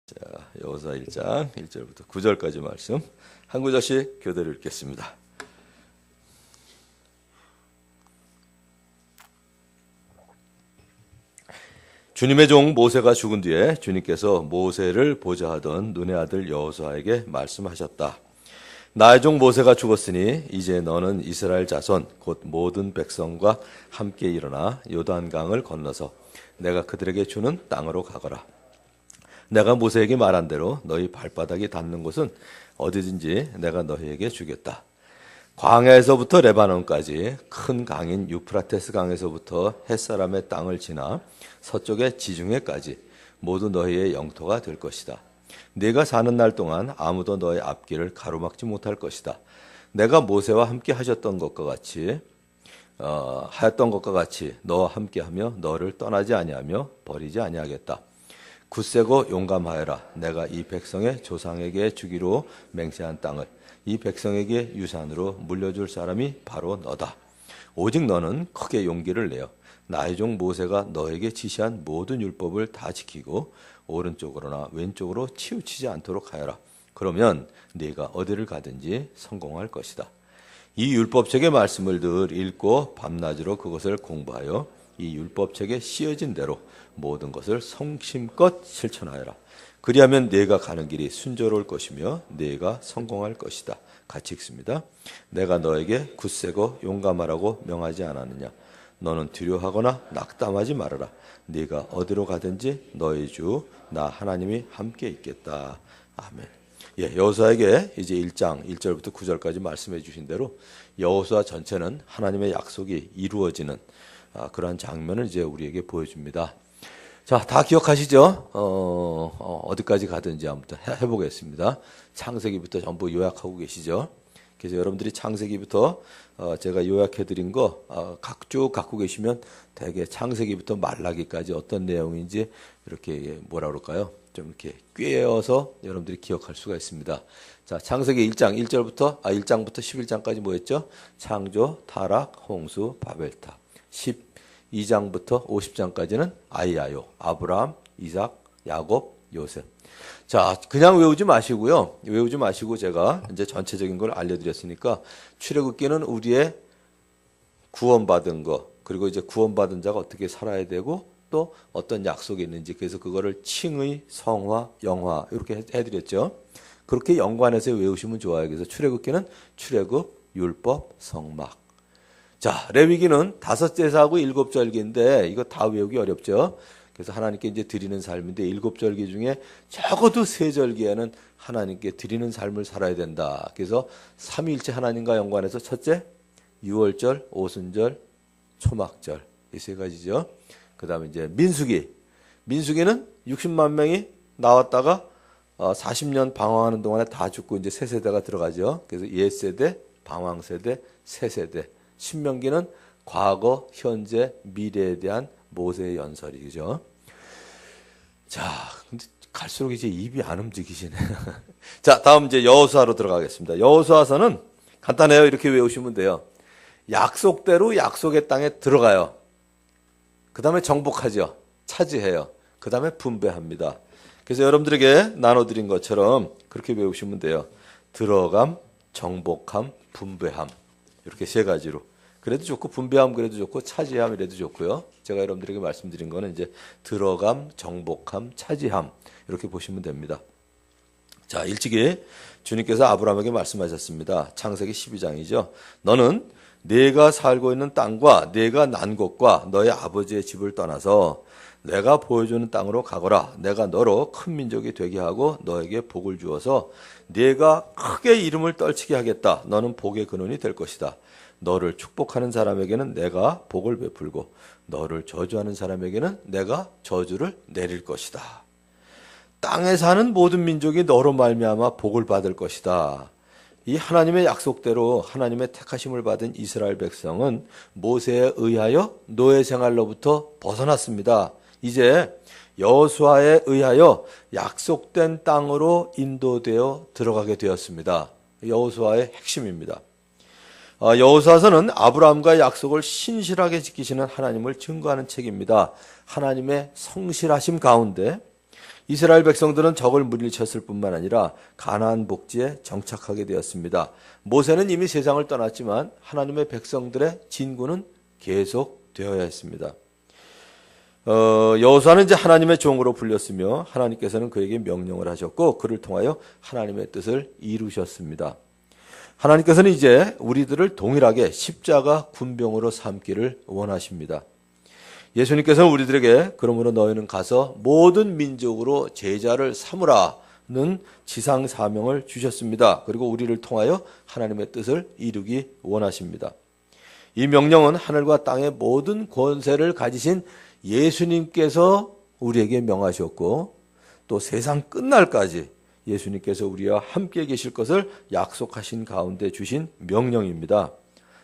자, 여호수아 1장 1절부터 9절까지 말씀 한 구절씩 교대로 읽겠습니다. 주님의 종 모세가 죽은 뒤에 주님께서 모세를 보좌 하던 눈의 아들 여호수아에게 말씀하셨다. 나의 종 모세가 죽었으니 이제 너는 이스라엘 자손 곧 모든 백성과 함께 일어나 요단강을 건너서 내가 그들에게 주는 땅으로 가거라. 내가 모세에게 말한 대로 너희 발바닥이 닿는 곳은 어디든지 내가 너희에게 주겠다. 광야에서부터 레바논까지 큰 강인 유프라테스 강에서부터 햇사람의 땅을 지나 서쪽의 지중해까지 모두 너희의 영토가 될 것이다. 네가 사는 날 동안 아무도 너의 앞길을 가로막지 못할 것이다. 내가 모세와 함께 하셨던 것과 같이 너와 함께하며 너를 떠나지 아니하며 버리지 아니하겠다. 굳세고 용감하여라. 내가 이 백성의 조상에게 주기로 맹세한 땅을 이 백성에게 유산으로 물려줄 사람이 바로 너다. 오직 너는 크게 용기를 내어 나의 종 모세가 너에게 지시한 모든 율법을 다 지키고 오른쪽으로나 왼쪽으로 치우치지 않도록 하여라. 그러면 네가 어디를 가든지 성공할 것이다. 이 율법책의 말씀을 늘 읽고 밤낮으로 그것을 공부하여 이 율법책에 씌어진 대로 모든 것을 성심껏 실천하여라. 그리하면 네가 가는 길이 순조로울 것이며 네가 성공할 것이다. 같이 읽습니다. 내가 너에게 굳세고 용감하라고 명하지 않았느냐. 너는 두려워하거나 낙담하지 말아라. 네가 어디로 가든지 너의 주 나 하나님이 함께 있겠다. 아멘. 여호수아에게 이제 1장 1절부터 9절까지 말씀해 주신 대로 여호수아 전체는 하나님의 약속이 이루어지는 그러한 장면을 이제 우리에게 보여줍니다. 자, 다 기억하시죠? 어디까지 가든지 한번 해보겠습니다. 창세기부터 전부 요약하고 계시죠? 그래서 여러분들이 창세기부터 제가 요약해드린 거 쭉 갖고 계시면 대개 창세기부터 말라기까지 어떤 내용인지 이렇게 뭐라 그럴까요? 좀 이렇게 꿰어서 여러분들이 기억할 수가 있습니다. 자, 창세기 1장부터 11장까지 뭐였죠? 창조, 타락, 홍수, 바벨탑. 12장부터 50장까지는 아이아요, 아브라함, 이삭, 야곱, 요셉. 자, 그냥 외우지 마시고요. 외우지 마시고 제가 이제 전체적인 걸 알려드렸으니까 출애굽기는 우리의 구원받은 거, 그리고 이제 구원받은 자가 어떻게 살아야 되고 또 어떤 약속이 있는지, 그래서 그거를 칭의, 성화, 영화 이렇게 해드렸죠. 그렇게 연관해서 외우시면 좋아요. 그래서 출애굽기는 출애굽, 율법, 성막. 자, 레위기는 5제사하고 7절기인데 이거 다 외우기 어렵죠. 그래서 하나님께 이제 드리는 삶인데 7절기 중에 적어도 3절기에는 하나님께 드리는 삶을 살아야 된다. 그래서 삼위일체 하나님과 연관해서 첫째, 유월절, 오순절, 초막절 이 3가지죠. 그 다음에 이제 민수기는 60만 명이 나왔다가 40년 방황하는 동안에 다 죽고 이제 새 세대가 들어가죠. 그래서 옛세대, 방황세대, 새세대. 신명기는 과거, 현재, 미래에 대한 모세의 연설이죠. 자, 근데 갈수록 이제 입이 안 움직이시네. 자, 다음 이제 여호수아로 들어가겠습니다. 여호수아서는 간단해요. 이렇게 외우시면 돼요. 약속대로 약속의 땅에 들어가요. 그 다음에 정복하죠. 차지해요. 그 다음에 분배합니다. 그래서 여러분들에게 나눠드린 것처럼 그렇게 외우시면 돼요. 들어감, 정복함, 분배함. 이렇게 3가지로. 그래도 좋고 분배함 그래도 좋고 차지함 이래도 좋고요. 제가 여러분들에게 말씀드린 거는 이제 들어감, 정복함, 차지함 이렇게 보시면 됩니다. 자, 일찍이 주님께서 아브라함에게 말씀하셨습니다. 창세기 12장이죠. 너는 네가 살고 있는 땅과 네가 난 곳과 너의 아버지의 집을 떠나서 내가 보여주는 땅으로 가거라. 내가 너로 큰 민족이 되게 하고 너에게 복을 주어서 네가 크게 이름을 떨치게 하겠다. 너는 복의 근원이 될 것이다. 너를 축복하는 사람에게는 내가 복을 베풀고 너를 저주하는 사람에게는 내가 저주를 내릴 것이다. 땅에 사는 모든 민족이 너로 말미암아 복을 받을 것이다. 이 하나님의 약속대로 하나님의 택하심을 받은 이스라엘 백성은 모세에 의하여 노예 생활로부터 벗어났습니다. 이제 여호수아에 의하여 약속된 땅으로 인도되어 들어가게 되었습니다. 여호수아의 핵심입니다. 여호수아서는 아브라함과의 약속을 신실하게 지키시는 하나님을 증거하는 책입니다. 하나님의 성실하심 가운데 이스라엘 백성들은 적을 물리쳤을 뿐만 아니라 가나안 복지에 정착하게 되었습니다. 모세는 이미 세상을 떠났지만 하나님의 백성들의 진군은 계속되어야 했습니다. 여호수아는 이제 하나님의 종으로 불렸으며 하나님께서는 그에게 명령을 하셨고 그를 통하여 하나님의 뜻을 이루셨습니다. 하나님께서는 이제 우리들을 동일하게 십자가 군병으로 삼기를 원하십니다. 예수님께서는 우리들에게 그러므로 너희는 가서 모든 민족으로 제자를 삼으라는 지상 사명을 주셨습니다. 그리고 우리를 통하여 하나님의 뜻을 이루기 원하십니다. 이 명령은 하늘과 땅의 모든 권세를 가지신 예수님께서 우리에게 명하셨고 또 세상 끝날까지 예수님께서 우리와 함께 계실 것을 약속하신 가운데 주신 명령입니다.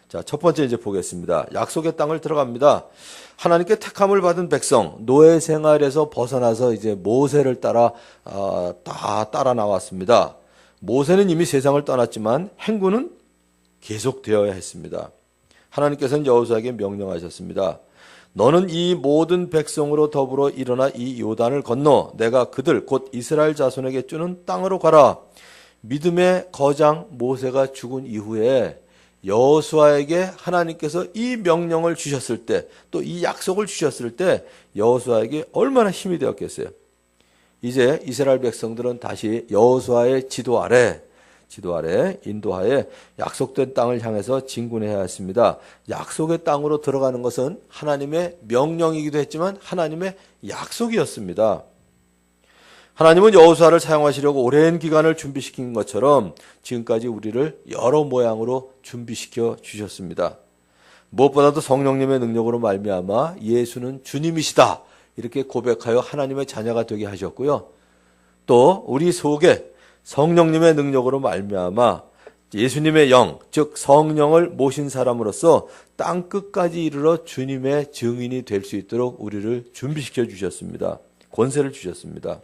자, 첫 번째 이제 보겠습니다. 약속의 땅을 들어갑니다. 하나님께 택함을 받은 백성, 노예 생활에서 벗어나서 이제 모세를 따라 나왔습니다. 모세는 이미 세상을 떠났지만 행군은 계속되어야 했습니다. 하나님께서는 여호수아에게 명령하셨습니다. 너는 이 모든 백성으로 더불어 일어나 이 요단을 건너 내가 그들 곧 이스라엘 자손에게 주는 땅으로 가라. 믿음의 거장 모세가 죽은 이후에 여호수아에게 하나님께서 이 명령을 주셨을 때, 또 이 약속을 주셨을 때 여호수아에게 얼마나 힘이 되었겠어요. 이제 이스라엘 백성들은 다시 여호수아의 지도 아래 인도하에 약속된 땅을 향해서 진군해야 했습니다. 약속의 땅으로 들어가는 것은 하나님의 명령이기도 했지만 하나님의 약속이었습니다. 하나님은 여호수아를 사용하시려고 오랜 기간을 준비시킨 것처럼 지금까지 우리를 여러 모양으로 준비시켜 주셨습니다. 무엇보다도 성령님의 능력으로 말미암아 예수는 주님이시다 이렇게 고백하여 하나님의 자녀가 되게 하셨고요. 또 우리 속에 성령님의 능력으로 말미암아 예수님의 영, 즉 성령을 모신 사람으로서 땅 끝까지 이르러 주님의 증인이 될 수 있도록 우리를 준비시켜 주셨습니다. 권세를 주셨습니다.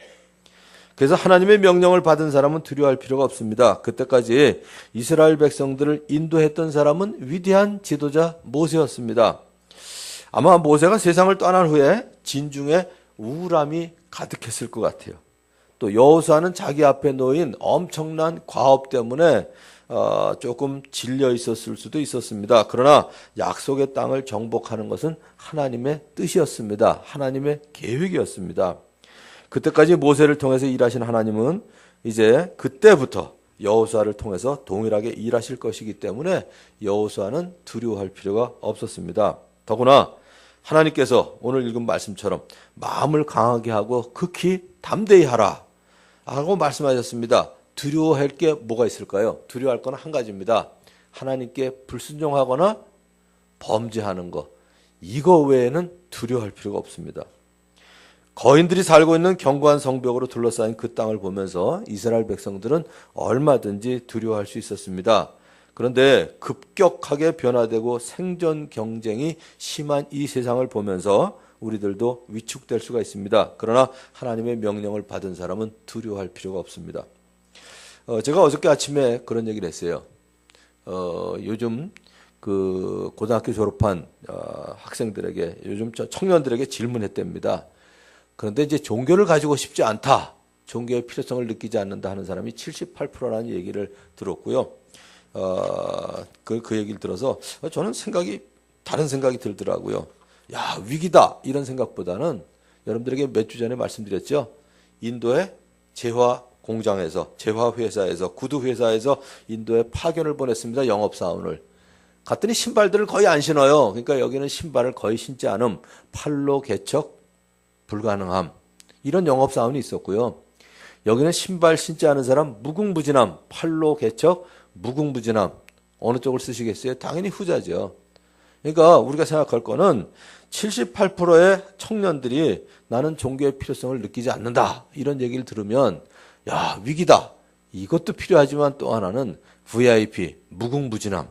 그래서 하나님의 명령을 받은 사람은 두려워할 필요가 없습니다. 그때까지 이스라엘 백성들을 인도했던 사람은 위대한 지도자 모세였습니다. 아마 모세가 세상을 떠난 후에 진중에 우울함이 가득했을 것 같아요. 또 여호수아는 자기 앞에 놓인 엄청난 과업 때문에 조금 질려 있었을 수도 있었습니다. 그러나 약속의 땅을 정복하는 것은 하나님의 뜻이었습니다. 하나님의 계획이었습니다. 그때까지 모세를 통해서 일하신 하나님은 이제 그때부터 여호수아를 통해서 동일하게 일하실 것이기 때문에 여호수아는 두려워할 필요가 없었습니다. 더구나 하나님께서 오늘 읽은 말씀처럼 마음을 강하게 하고 극히 담대히 하라 하고 말씀하셨습니다. 두려워할 게 뭐가 있을까요? 두려워할 건 한 가지입니다. 하나님께 불순종하거나 범죄하는 거. 이거 외에는 두려워할 필요가 없습니다. 거인들이 살고 있는 견고한 성벽으로 둘러싸인 그 땅을 보면서 이스라엘 백성들은 얼마든지 두려워할 수 있었습니다. 그런데 급격하게 변화되고 생존 경쟁이 심한 이 세상을 보면서 우리들도 위축될 수가 있습니다. 그러나 하나님의 명령을 받은 사람은 두려워할 필요가 없습니다. 제가 어저께 아침에 그런 얘기를 했어요. 요즘 그 고등학교 졸업한 학생들에게 요즘 청년들에게 질문했답니다. 그런데 이제 종교를 가지고 싶지 않다. 종교의 필요성을 느끼지 않는다 하는 사람이 78%라는 얘기를 들었고요. 그 얘기를 들어서 저는 다른 생각이 들더라고요. 야, 위기다. 이런 생각보다는 여러분들에게 몇 주 전에 말씀드렸죠. 인도의 재화 회사에서, 구두 회사에서 인도에 파견을 보냈습니다. 영업사원을. 갔더니 신발들을 거의 안 신어요. 그러니까 여기는 신발을 거의 신지 않음, 팔로 개척 불가능함. 이런 영업사원이 있었고요. 여기는 신발 신지 않은 사람 무궁무진함, 팔로 개척 무궁무진함. 어느 쪽을 쓰시겠어요? 당연히 후자죠. 그러니까 우리가 생각할 거는 78%의 청년들이 나는 종교의 필요성을 느끼지 않는다. 이런 얘기를 들으면 야, 위기다. 이것도 필요하지만 또 하나는 VIP, 무궁무진함.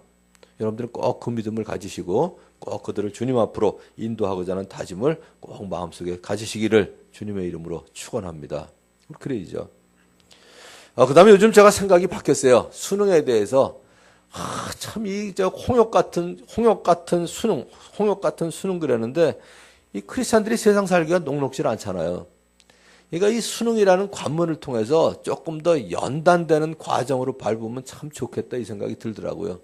여러분들은 꼭 그 믿음을 가지시고 꼭 그들을 주님 앞으로 인도하고자 하는 다짐을 꼭 마음속에 가지시기를 주님의 이름으로 축원합니다. 그래야죠. 그 다음에 요즘 제가 생각이 바뀌었어요. 수능에 대해서. 참, 홍역 같은 수능 그랬는데, 이 크리스찬들이 세상 살기가 녹록질 않잖아요. 그러니까 이 수능이라는 관문을 통해서 조금 더 연단되는 과정으로 밟으면 참 좋겠다 이 생각이 들더라고요.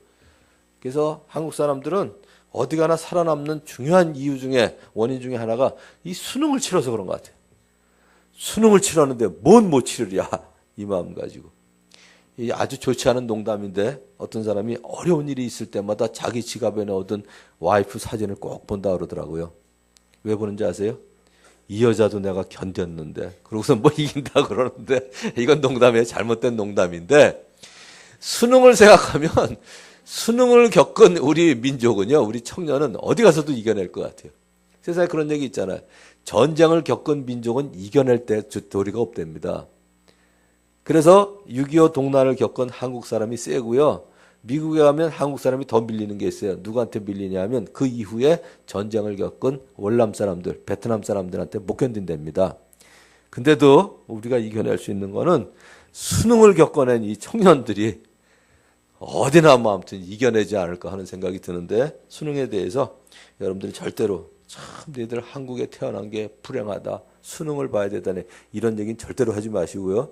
그래서 한국 사람들은 어디 가나 살아남는 중요한 이유 중에 원인 중에 하나가 이 수능을 치러서 그런 것 같아요. 수능을 치렀는데 뭔 못 치르랴 이 마음 가지고. 이 아주 좋지 않은 농담인데 어떤 사람이 어려운 일이 있을 때마다 자기 지갑에 넣어둔 와이프 사진을 꼭 본다 그러더라고요. 왜 보는지 아세요? 이 여자도 내가 견뎠는데 그러고서 뭐 이긴다 그러는데 이건 농담이에요. 잘못된 농담인데 수능을 생각하면 수능을 겪은 우리 민족은요. 우리 청년은 어디 가서도 이겨낼 것 같아요. 세상에 그런 얘기 있잖아요. 전쟁을 겪은 민족은 이겨낼 때 도리가 없답니다. 그래서 6.25 동란을 겪은 한국 사람이 세고요. 미국에 가면 한국 사람이 더 밀리는 게 있어요. 누구한테 밀리냐 하면 그 이후에 전쟁을 겪은 월남 사람들, 베트남 사람들한테 못 견딘답니다. 근데도 우리가 이겨낼 수 있는 거는 수능을 겪어낸 이 청년들이 어디나 뭐 아무튼 이겨내지 않을까 하는 생각이 드는데 수능에 대해서 여러분들이 절대로 참 너희들 한국에 태어난 게 불행하다. 수능을 봐야 되다네. 이런 얘기는 절대로 하지 마시고요.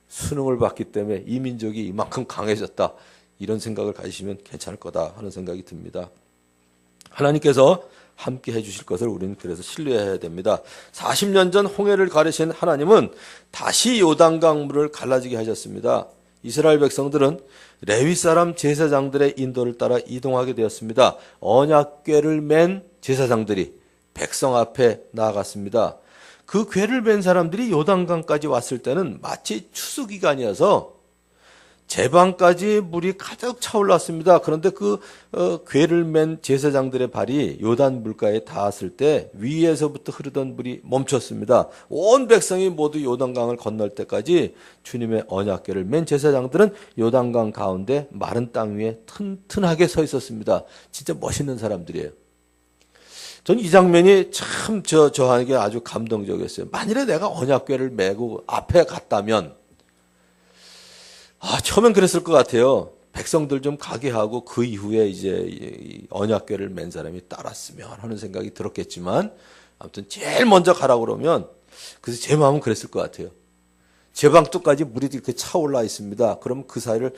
수능을 봤기 때문에 이 민족이 이만큼 강해졌다. 이런 생각을 가지시면 괜찮을 거다 하는 생각이 듭니다. 하나님께서 함께 해주실 것을 우리는 그래서 신뢰해야 됩니다. 40년 전 홍해를 가르신 하나님은 다시 요단강 물을 갈라지게 하셨습니다. 이스라엘 백성들은 레위 사람 제사장들의 인도를 따라 이동하게 되었습니다. 언약궤를 맨 제사장들이 백성 앞에 나아갔습니다. 그 궤를 맨 사람들이 요단강까지 왔을 때는 마치 추수기간이어서 제방까지 물이 가득 차올랐습니다. 그런데 그 궤를 맨 제사장들의 발이 요단 물가에 닿았을 때 위에서부터 흐르던 물이 멈췄습니다. 온 백성이 모두 요단강을 건널 때까지 주님의 언약궤를 맨 제사장들은 요단강 가운데 마른 땅 위에 튼튼하게 서 있었습니다. 진짜 멋있는 사람들이에요. 전 이 장면이 참 저에게 아주 감동적이었어요. 만일에 내가 언약궤를 메고 앞에 갔다면 처음엔 그랬을 것 같아요. 백성들 좀 가게 하고 그 이후에 이제 언약궤를 맨 사람이 따랐으면 하는 생각이 들었겠지만 아무튼 제일 먼저 가라고 그러면 그래서 제 마음은 그랬을 것 같아요. 제방뚝까지 물이 이렇게 차올라 있습니다. 그럼 그 사이를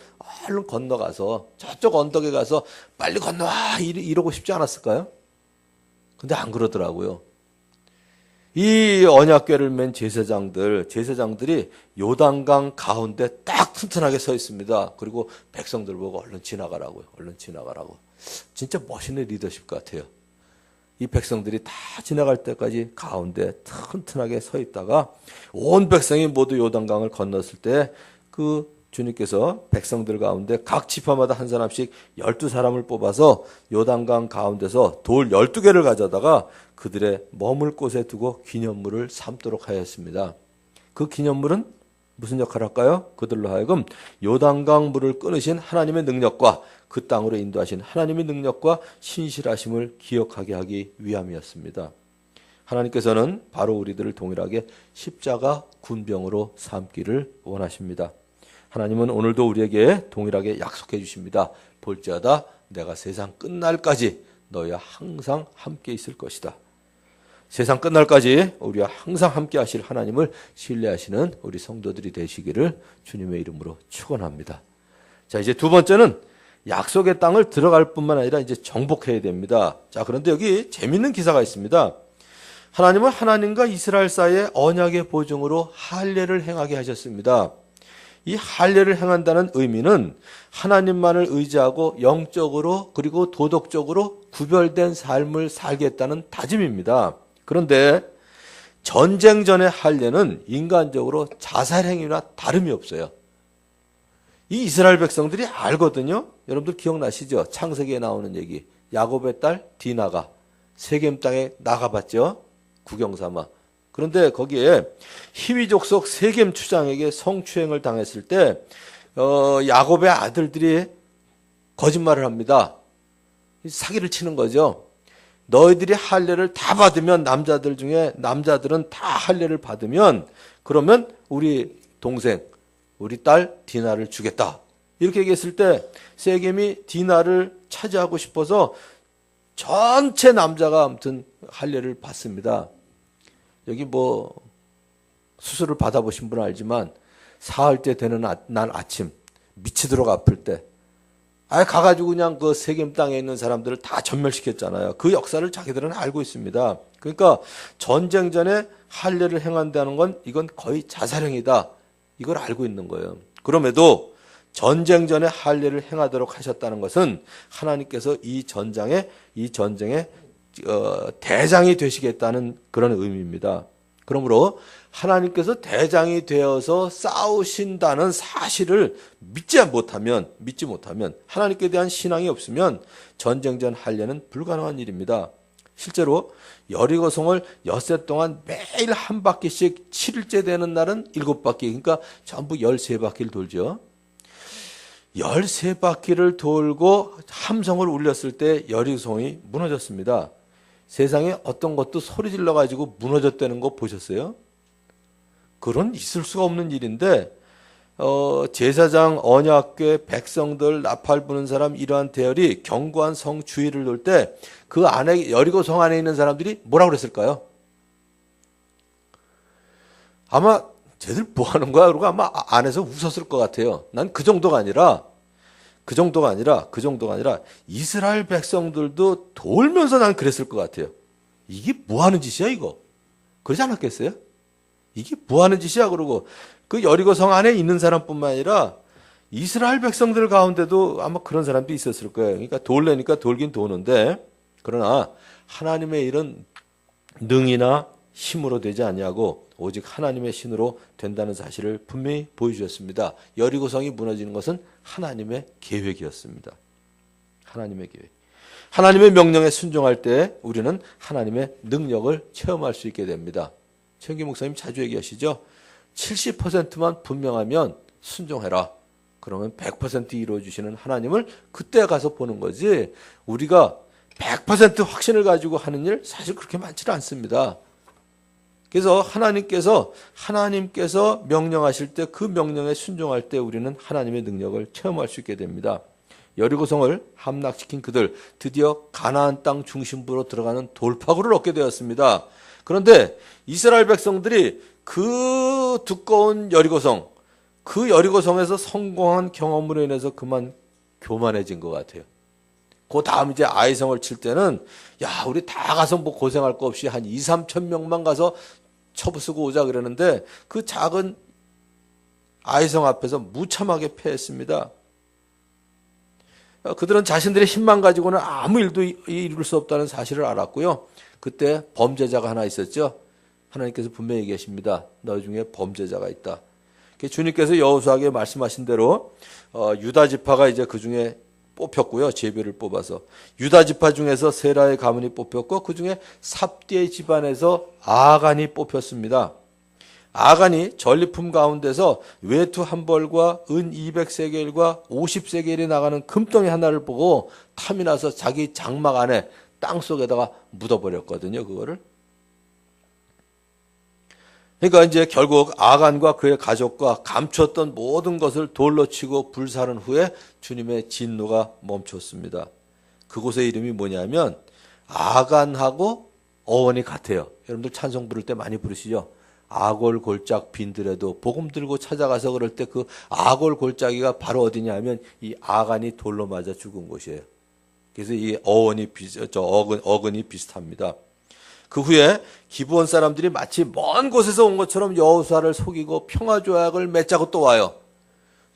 얼른 건너가서 저쪽 언덕에 가서 빨리 건너와 이러고 싶지 않았을까요? 근데 안 그러더라고요. 이 언약궤를 맨 제사장들이 요단강 가운데 딱 튼튼하게 서 있습니다. 그리고 백성들 보고 얼른 지나가라고요. 얼른 지나가라고. 진짜 멋있는 리더십 같아요. 이 백성들이 다 지나갈 때까지 가운데 튼튼하게 서 있다가 온 백성이 모두 요단강을 건넜을 때 그 주님께서 백성들 가운데 각 지파마다 한 사람씩 12사람을 뽑아서 요단강 가운데서 돌 12개를 가져다가 그들의 머물 곳에 두고 기념물을 삼도록 하였습니다. 그 기념물은 무슨 역할을 할까요? 그들로 하여금 요단강 물을 끊으신 하나님의 능력과 그 땅으로 인도하신 하나님의 능력과 신실하심을 기억하게 하기 위함이었습니다. 하나님께서는 바로 우리들을 동일하게 십자가 군병으로 삼기를 원하십니다. 하나님은 오늘도 우리에게 동일하게 약속해 주십니다. 볼지어다 내가 세상 끝날까지 너희와 항상 함께 있을 것이다. 세상 끝날까지 우리와 항상 함께 하실 하나님을 신뢰하시는 우리 성도들이 되시기를 주님의 이름으로 축원합니다. 자, 이제 두 번째는 약속의 땅을 들어갈 뿐만 아니라 이제 정복해야 됩니다. 자, 그런데 여기 재밌는 기사가 있습니다. 하나님은 하나님과 이스라엘 사이의 언약의 보증으로 할례를 행하게 하셨습니다. 이 할례를 행한다는 의미는 하나님만을 의지하고 영적으로 그리고 도덕적으로 구별된 삶을 살겠다는 다짐입니다. 그런데 전쟁 전의 할례는 인간적으로 자살행위나 다름이 없어요. 이 이스라엘 백성들이 알거든요. 여러분들 기억나시죠? 창세기에 나오는 얘기. 야곱의 딸 디나가 세겜 땅에 나가봤죠. 구경삼아. 그런데 거기에 히위 족속 세겜 추장에게 성추행을 당했을 때 야곱의 아들들이 거짓말을 합니다. 사기를 치는 거죠. 너희들이 할례를 다 받으면 남자들은 다 할례를 받으면 그러면 우리 동생, 우리 딸 디나를 주겠다. 이렇게 얘기했을 때 세겜이 디나를 차지하고 싶어서 전체 남자가 아무튼 할례를 받습니다. 여기 수술을 받아보신 분은 알지만 사흘째 되는 날 아침 미치도록 아플 때 가가지고 그냥 그 세겜 땅에 있는 사람들을 다 전멸시켰잖아요. 그 역사를 자기들은 알고 있습니다. 그러니까 전쟁 전에 할례를 행한다는 건 이건 거의 자살행위다. 이걸 알고 있는 거예요. 그럼에도 전쟁 전에 할례를 행하도록 하셨다는 것은 하나님께서 이 전쟁의 대장이 되시겠다는 그런 의미입니다. 그러므로 하나님께서 대장이 되어서 싸우신다는 사실을 믿지 못하면 하나님께 대한 신앙이 없으면 전쟁 전 할례는 불가능한 일입니다. 실제로 여리고성을 엿새 동안 매일 한 바퀴씩 7일째 되는 날은 7바퀴, 그러니까 전부 13바퀴를 돌죠. 13바퀴를 돌고 함성을 울렸을 때 여리고성이 무너졌습니다. 세상에 어떤 것도 소리 질러가지고 무너졌다는 거 보셨어요? 그런 있을 수가 없는 일인데 제사장, 언약궤, 백성들, 나팔 부는 사람 이러한 대열이 견고한 성 주위를 돌 때 그 안에 여리고 성 안에 있는 사람들이 뭐라고 그랬을까요? 아마 쟤들 뭐 하는 거야? 그러고 아마 안에서 웃었을 것 같아요. 난 그 정도가 아니라 이스라엘 백성들도 돌면서 난 그랬을 것 같아요. 이게 뭐 하는 짓이야 이거? 그러지 않았겠어요? 이게 뭐 하는 짓이야? 그러고 그 여리고 성 안에 있는 사람뿐만 아니라 이스라엘 백성들 가운데도 아마 그런 사람도 있었을 거예요. 그러니까 돌래니까 돌긴 도는데, 그러나 하나님의 일은 능이나 힘으로 되지 아니하고 오직 하나님의 신으로 된다는 사실을 분명히 보여주셨습니다. 여리고성이 무너지는 것은 하나님의 계획이었습니다. 하나님의 계획. 하나님의 명령에 순종할 때 우리는 하나님의 능력을 체험할 수 있게 됩니다. 최영기 목사님 자주 얘기하시죠. 70%만 분명하면 순종해라. 그러면 100% 이루어주시는 하나님을 그때 가서 보는 거지, 우리가 100% 확신을 가지고 하는 일 사실 그렇게 많지는 않습니다. 그래서 하나님께서 명령하실 때 그 명령에 순종할 때 우리는 하나님의 능력을 체험할 수 있게 됩니다. 여리고성을 함락시킨 그들, 드디어 가나안 땅 중심부로 들어가는 돌파구를 얻게 되었습니다. 그런데 이스라엘 백성들이 그 두꺼운 여리고성, 그 여리고성에서 성공한 경험으로 인해서 그만 교만해진 것 같아요. 그 다음 이제 아이성을 칠 때는 우리 다 가서 뭐 고생할 거 없이 한 2, 3천 명만 가서 쳐부수고 오자 그러는데 그 작은 아이성 앞에서 무참하게 패했습니다. 그들은 자신들의 힘만 가지고는 아무 일도 이룰 수 없다는 사실을 알았고요. 그때 범죄자가 하나 있었죠. 하나님께서 분명히 얘기하십니다. 너 중에 범죄자가 있다. 주님께서 여호수아에게 말씀하신 대로 유다 지파가 이제 그 중에 뽑혔고요. 제비를 뽑아서 유다 지파 중에서 세라의 가문이 뽑혔고 그 중에 삽디의 집안에서 아간이 뽑혔습니다. 아간이 전리품 가운데서 외투 한 벌과 은 200세겔과 50세겔이 나가는 금덩이 하나를 보고 탐이 나서 자기 장막 안에 땅 속에다가 묻어버렸거든요. 그거를. 그러니까 이제 결국 아간과 그의 가족과 감췄던 모든 것을 돌로 치고 불사른 후에 주님의 진노가 멈췄습니다. 그곳의 이름이 뭐냐면 아간하고 어원이 같아요. 여러분들 찬송 부를 때 많이 부르시죠? 아골 골짝 빈들에도 복음 들고 찾아가서 그럴 때 그 아골 골짜기가 바로 어디냐면 이 아간이 돌로 맞아 죽은 곳이에요. 그래서 이 어원이 어근이 비슷합니다. 그 후에 기브온 사람들이 마치 먼 곳에서 온 것처럼 여호수아를 속이고 평화조약을 맺자고 또 와요.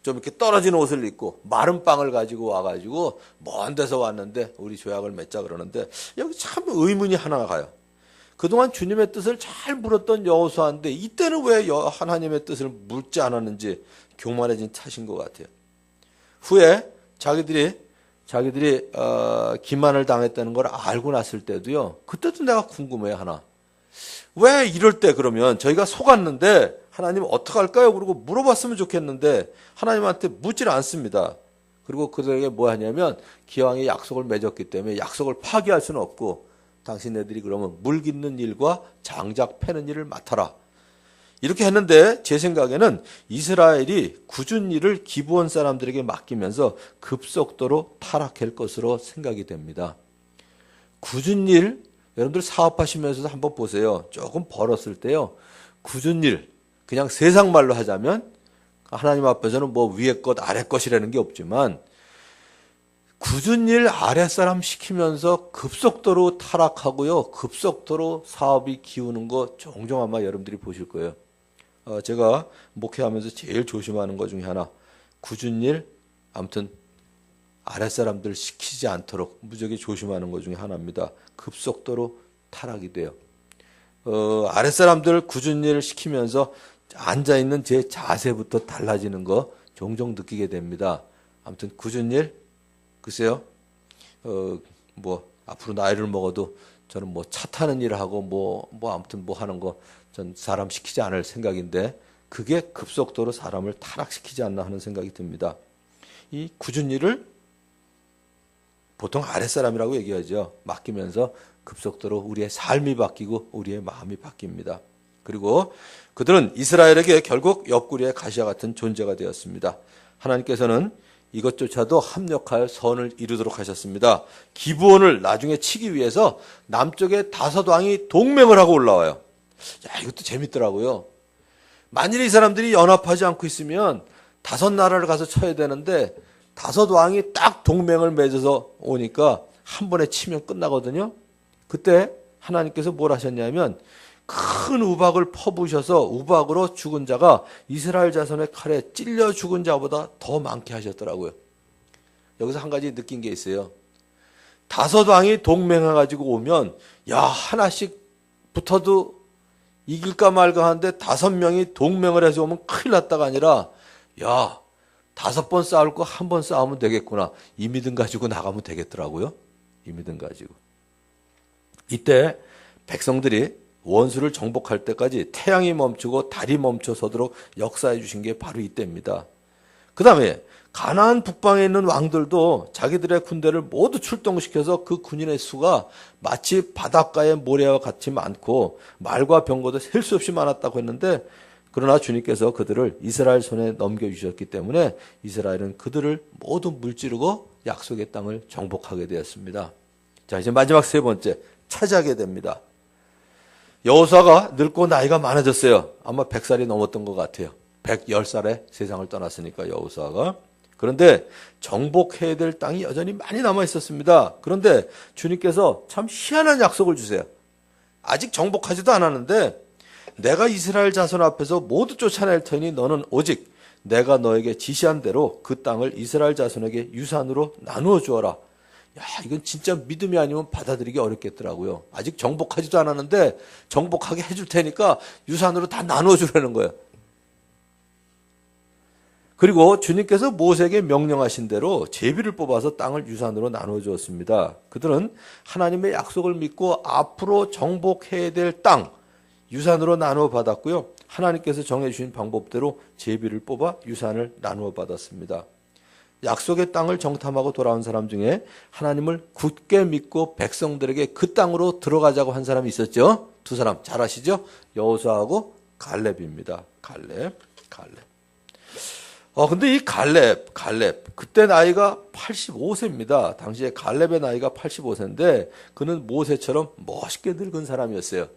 좀 이렇게 떨어진 옷을 입고 마른 빵을 가지고 와가지고 먼 데서 왔는데 우리 조약을 맺자 그러는데 여기 참 의문이 하나가 가요. 그동안 주님의 뜻을 잘 물었던 여호수아인데 이때는 왜 하나님의 뜻을 묻지 않았는지 교만해진 탓인 것 같아요. 후에 자기들이 기만을 당했다는 걸 알고 났을 때도요. 그때도 내가 궁금해요. 하나. 왜 이럴 때 그러면 저희가 속았는데 하나님 어떡할까요? 그러고 물어봤으면 좋겠는데 하나님한테 묻질 않습니다. 그리고 그들에게 뭐 하냐면 기왕에 약속을 맺었기 때문에 약속을 파기할 수는 없고 당신네들이 그러면 물 깃는 일과 장작 패는 일을 맡아라. 이렇게 했는데 제 생각에는 이스라엘이 굳은 일을 기브온 사람들에게 맡기면서 급속도로 타락할 것으로 생각이 됩니다. 굳은 일, 여러분들 사업하시면서도 한번 보세요. 조금 벌었을 때요. 굳은 일, 그냥 세상 말로 하자면 하나님 앞에서는 뭐 위에 것 아래 것이라는 게 없지만 굳은 일 아랫사람 시키면서 급속도로 타락하고요. 급속도로 사업이 기우는 거 종종 아마 여러분들이 보실 거예요. 제가 목회하면서 제일 조심하는 것 중에 하나, 굳은 일 아무튼 아랫사람들 시키지 않도록 무지하게 조심하는 것 중에 하나입니다. 급속도로 타락이 돼요. 아랫사람들 굳은 일을 시키면서 앉아있는 제 자세부터 달라지는 거 종종 느끼게 됩니다. 아무튼 굳은 일, 글쎄요, 뭐 앞으로 나이를 먹어도 저는 뭐 차 타는 일을 하고 뭐 아무튼 뭐 하는 거 전 사람 시키지 않을 생각인데 그게 급속도로 사람을 타락시키지 않나 하는 생각이 듭니다. 이 굳은 일을 보통 아랫사람이라고 얘기하죠. 맡기면서 급속도로 우리의 삶이 바뀌고 우리의 마음이 바뀝니다. 그리고 그들은 이스라엘에게 결국 옆구리의 가시와 같은 존재가 되었습니다. 하나님께서는 이것조차도 합력하여 선을 이루도록 하셨습니다. 기브온을 나중에 치기 위해서 남쪽의 5왕이 동맹을 하고 올라와요. 야, 이것도 재밌더라고요. 만일 이 사람들이 연합하지 않고 있으면 5나라를 가서 쳐야 되는데 5왕이 딱 동맹을 맺어서 오니까 한 번에 치면 끝나거든요. 그때 하나님께서 뭘 하셨냐면 큰 우박을 퍼부으셔서 우박으로 죽은 자가 이스라엘 자손의 칼에 찔려 죽은 자보다 더 많게 하셨더라고요. 여기서 한 가지 느낀 게 있어요. 5왕이 동맹해가지고 오면 야, 하나씩 붙어도 이길까 말까 하는데 5명이 동맹을 해서 오면 큰일 났다가 아니라 야, 5번 싸울 거 1번 싸우면 되겠구나. 이 믿음 가지고 나가면 되겠더라고요. 이 믿음 가지고. 이때 백성들이 원수를 정복할 때까지 태양이 멈추고 달이 멈춰서도록 역사해 주신 게 바로 이때입니다. 그 다음에 가나안 북방에 있는 왕들도 자기들의 군대를 모두 출동시켜서 그 군인의 수가 마치 바닷가의 모래와 같이 많고 말과 병거도 셀 수 없이 많았다고 했는데 그러나 주님께서 그들을 이스라엘 손에 넘겨주셨기 때문에 이스라엘은 그들을 모두 물찌르고 약속의 땅을 정복하게 되었습니다. 자, 이제 마지막 3번째 차지하게 됩니다. 여호수아가 늙고 나이가 많아졌어요. 아마 100살이 넘었던 것 같아요. 110살에 세상을 떠났으니까 여호수아가. 그런데 정복해야 될 땅이 여전히 많이 남아 있었습니다. 그런데 주님께서 참 희한한 약속을 주세요. 아직 정복하지도 않았는데 내가 이스라엘 자손 앞에서 모두 쫓아낼 테니 너는 오직 내가 너에게 지시한 대로 그 땅을 이스라엘 자손에게 유산으로 나누어 주어라. 야, 이건 진짜 믿음이 아니면 받아들이기 어렵겠더라고요. 아직 정복하지도 않았는데 정복하게 해줄 테니까 유산으로 다 나누어 주라는 거예요. 그리고 주님께서 모세에게 명령하신 대로 제비를 뽑아서 땅을 유산으로 나누어 주었습니다. 그들은 하나님의 약속을 믿고 앞으로 정복해야 될 땅 유산으로 나누어 받았고요. 하나님께서 정해주신 방법대로 제비를 뽑아 유산을 나누어 받았습니다. 약속의 땅을 정탐하고 돌아온 사람 중에 하나님을 굳게 믿고 백성들에게 그 땅으로 들어가자고 한 사람이 있었죠. 2사람 잘 아시죠? 여호수아하고 갈렙입니다. 갈렙. 근데 이 갈렙 그때 나이가 85세입니다. 당시에 갈렙의 나이가 85세인데 그는 모세처럼 멋있게 늙은 사람이었어요.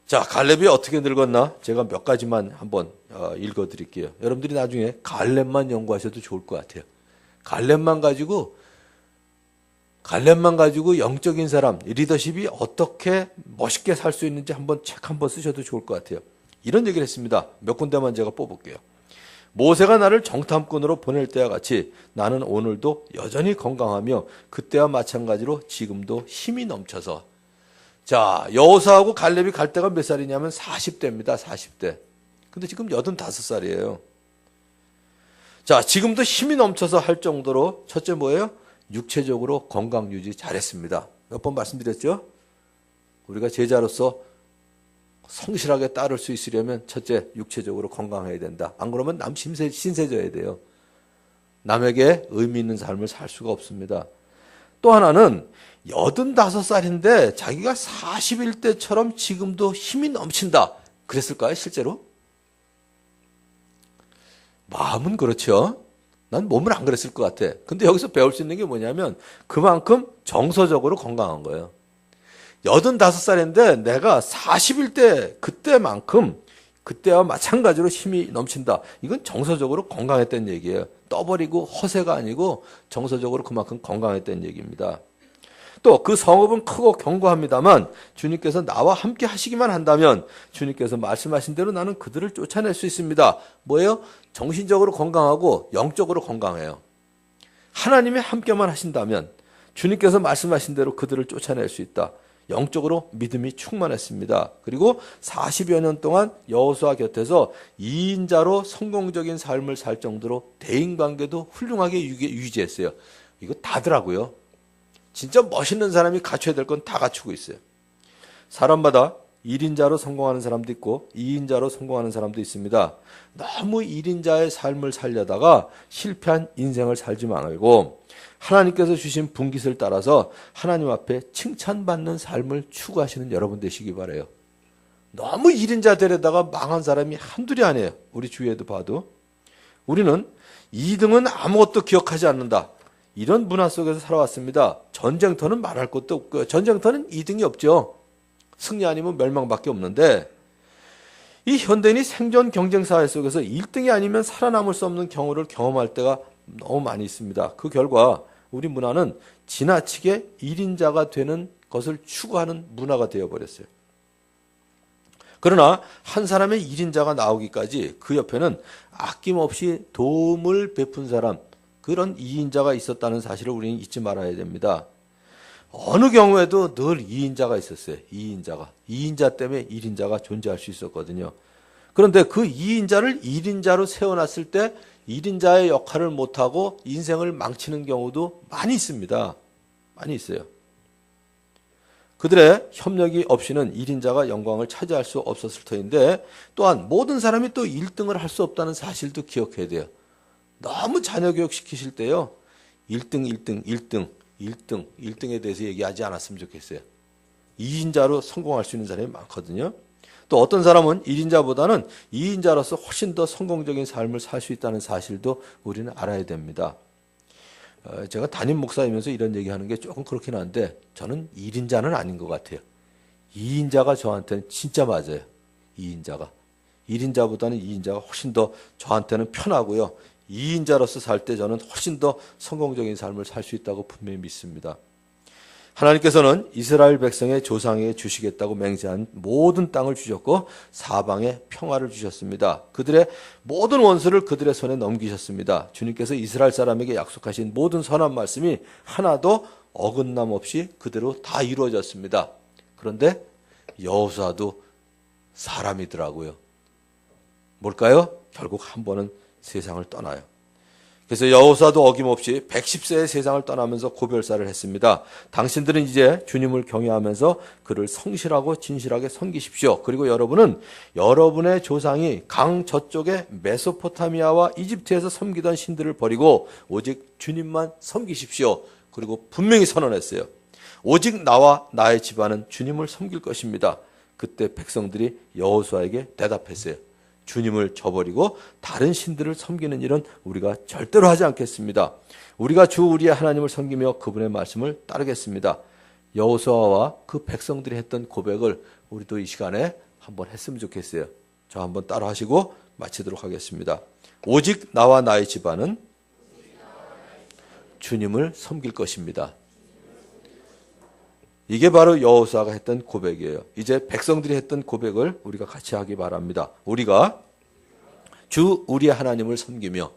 자, 갈렙이 어떻게 늙었나? 제가 몇 가지만 한번 읽어드릴게요. 여러분들이 나중에 갈렙만 연구하셔도 좋을 것 같아요. 갈렙만 가지고 영적인 사람, 리더십이 어떻게 멋있게 살 수 있는지 한번 책 한번 쓰셔도 좋을 것 같아요. 이런 얘기를 했습니다. 몇 군데만 제가 뽑을게요. 모세가 나를 정탐꾼으로 보낼 때와 같이 나는 오늘도 여전히 건강하며 그때와 마찬가지로 지금도 힘이 넘쳐서. 자, 여호수아하고 갈렙이 갈 때가 몇 살이냐면 40대입니다. 40대. 근데 지금 85살이에요. 자, 지금도 힘이 넘쳐서 할 정도로 첫째 뭐예요? 육체적으로 건강 유지 잘했습니다. 몇 번 말씀드렸죠? 우리가 제자로서 성실하게 따를 수 있으려면 첫째 육체적으로 건강해야 된다. 안 그러면 남 신세져야 돼요. 남에게 의미 있는 삶을 살 수가 없습니다. 또 하나는 85살인데 자기가 41대처럼 지금도 힘이 넘친다. 그랬을까요, 실제로? 마음은 그렇죠. 난 몸은 안 그랬을 것 같아. 근데 여기서 배울 수 있는 게 뭐냐면 그만큼 정서적으로 건강한 거예요. 85살인데 내가 41대 그때만큼 그때와 마찬가지로 힘이 넘친다. 이건 정서적으로 건강했다는 얘기예요. 떠버리고 허세가 아니고 정서적으로 그만큼 건강했다는 얘기입니다. 또 그 성읍은 크고 견고합니다만 주님께서 나와 함께 하시기만 한다면 주님께서 말씀하신 대로 나는 그들을 쫓아낼 수 있습니다. 뭐예요? 정신적으로 건강하고 영적으로 건강해요. 하나님이 함께만 하신다면 주님께서 말씀하신 대로 그들을 쫓아낼 수 있다. 영적으로 믿음이 충만했습니다. 그리고 40여 년 동안 여호수아 곁에서 2인자로 성공적인 삶을 살 정도로 대인관계도 훌륭하게 유지했어요. 이거 다더라고요. 진짜 멋있는 사람이 갖춰야 될 건 다 갖추고 있어요. 사람마다 1인자로 성공하는 사람도 있고 2인자로 성공하는 사람도 있습니다. 너무 1인자의 삶을 살려다가 실패한 인생을 살지 말고 하나님께서 주신 분깃을 따라서 하나님 앞에 칭찬받는 삶을 추구하시는 여러분 되시기 바라요. 너무 1인자 되려다가 망한 사람이 한둘이 아니에요. 우리 주위에도 봐도. 우리는 2등은 아무것도 기억하지 않는다. 이런 문화 속에서 살아왔습니다. 전쟁터는 말할 것도 없고요. 전쟁터는 2등이 없죠. 승리 아니면 멸망밖에 없는데 이 현대인이 생존 경쟁사회 속에서 1등이 아니면 살아남을 수 없는 경우를 경험할 때가 너무 많이 있습니다. 그 결과 우리 문화는 지나치게 1인자가 되는 것을 추구하는 문화가 되어버렸어요. 그러나 한 사람의 1인자가 나오기까지 그 옆에는 아낌없이 도움을 베푼 사람, 그런 2인자가 있었다는 사실을 우리는 잊지 말아야 됩니다. 어느 경우에도 늘 2인자가 있었어요. 2인자 때문에 1인자가 존재할 수 있었거든요. 그런데 그 2인자를 1인자로 세워놨을 때 1인자의 역할을 못하고 인생을 망치는 경우도 많이 있습니다. 많이 있어요. 그들의 협력이 없이는 1인자가 영광을 차지할 수 없었을 터인데 또한 모든 사람이 또 1등을 할 수 없다는 사실도 기억해야 돼요. 너무 자녀 교육 시키실 때요. 1등에 대해서 얘기하지 않았으면 좋겠어요. 2인자로 성공할 수 있는 사람이 많거든요. 또 어떤 사람은 1인자보다는 2인자로서 훨씬 더 성공적인 삶을 살 수 있다는 사실도 우리는 알아야 됩니다. 제가 담임 목사이면서 이런 얘기하는 게 조금 그렇긴 한데 저는 1인자는 아닌 것 같아요. 2인자가 저한테는 진짜 맞아요. 2인자가. 1인자보다는 2인자가 훨씬 더 저한테는 편하고요. 2인자로서 살 때 저는 훨씬 더 성공적인 삶을 살 수 있다고 분명히 믿습니다. 하나님께서는 이스라엘 백성의 조상에게 주시겠다고 맹세한 모든 땅을 주셨고 사방에 평화를 주셨습니다. 그들의 모든 원수를 그들의 손에 넘기셨습니다. 주님께서 이스라엘 사람에게 약속하신 모든 선한 말씀이 하나도 어긋남 없이 그대로 다 이루어졌습니다. 그런데 여호수아도 사람이더라고요. 뭘까요? 결국 한 번은 세상을 떠나요. 그래서 여호수아도 어김없이 110세의 세상을 떠나면서 고별사를 했습니다. 당신들은 이제 주님을 경외하면서 그를 성실하고 진실하게 섬기십시오. 그리고 여러분은 여러분의 조상이 강 저쪽에 메소포타미아와 이집트에서 섬기던 신들을 버리고 오직 주님만 섬기십시오. 그리고 분명히 선언했어요. 오직 나와 나의 집안은 주님을 섬길 것입니다. 그때 백성들이 여호수아에게 대답했어요. 주님을 저버리고 다른 신들을 섬기는 일은 우리가 절대로 하지 않겠습니다. 우리가 주 우리의 하나님을 섬기며 그분의 말씀을 따르겠습니다. 여호수아와 그 백성들이 했던 고백을 우리도 이 시간에 한번 했으면 좋겠어요. 저 한번 따라 하시고 마치도록 하겠습니다. 오직 나와 나의 집안은 주님을 섬길 것입니다. 이게 바로 여호수아가 했던 고백이에요. 이제 백성들이 했던 고백을 우리가 같이 하기 바랍니다. 우리가 주 우리의 하나님을 섬기며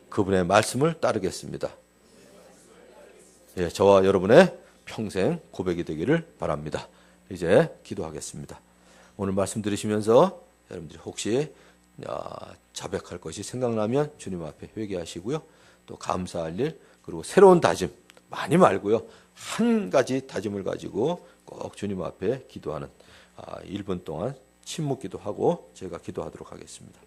그분의 말씀을 따르겠습니다. 예, 저와 여러분의 평생 고백이 되기를 바랍니다. 이제 기도하겠습니다. 오늘 말씀 들으시면서 여러분들이 혹시 자백할 것이 생각나면 주님 앞에 회개하시고요. 또 감사할 일, 그리고 새로운 다짐 많이 말고요. 한 가지 다짐을 가지고 꼭 주님 앞에 기도하는 1분 동안 침묵 기도하고 제가 기도하도록 하겠습니다.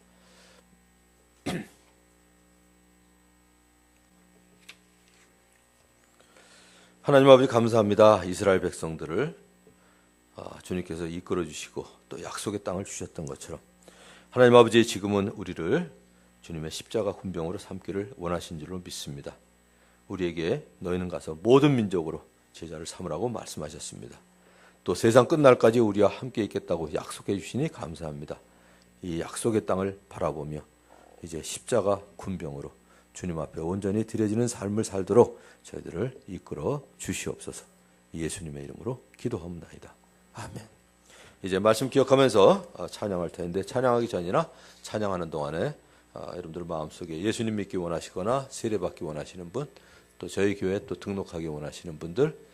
하나님 아버지 감사합니다. 이스라엘 백성들을 주님께서 이끌어 주시고 또 약속의 땅을 주셨던 것처럼 하나님 아버지 지금은 우리를 주님의 십자가 군병으로 삼기를 원하신 줄로 믿습니다. 우리에게 너희는 가서 모든 민족으로 제자를 삼으라고 말씀하셨습니다. 또 세상 끝날까지 우리와 함께 있겠다고 약속해 주시니 감사합니다. 이 약속의 땅을 바라보며 이제 십자가 군병으로 주님 앞에 온전히 드려지는 삶을 살도록 저희들을 이끌어 주시옵소서. 예수님의 이름으로 기도합니다. 아멘. 이제 말씀 기억하면서 찬양할 텐데, 찬양하기 전이나 찬양하는 동안에 여러분들 마음속에 예수님 믿기 원하시거나 세례받기 원하시는 분, 또 저희 교회에 또 등록하기 원하시는 분들,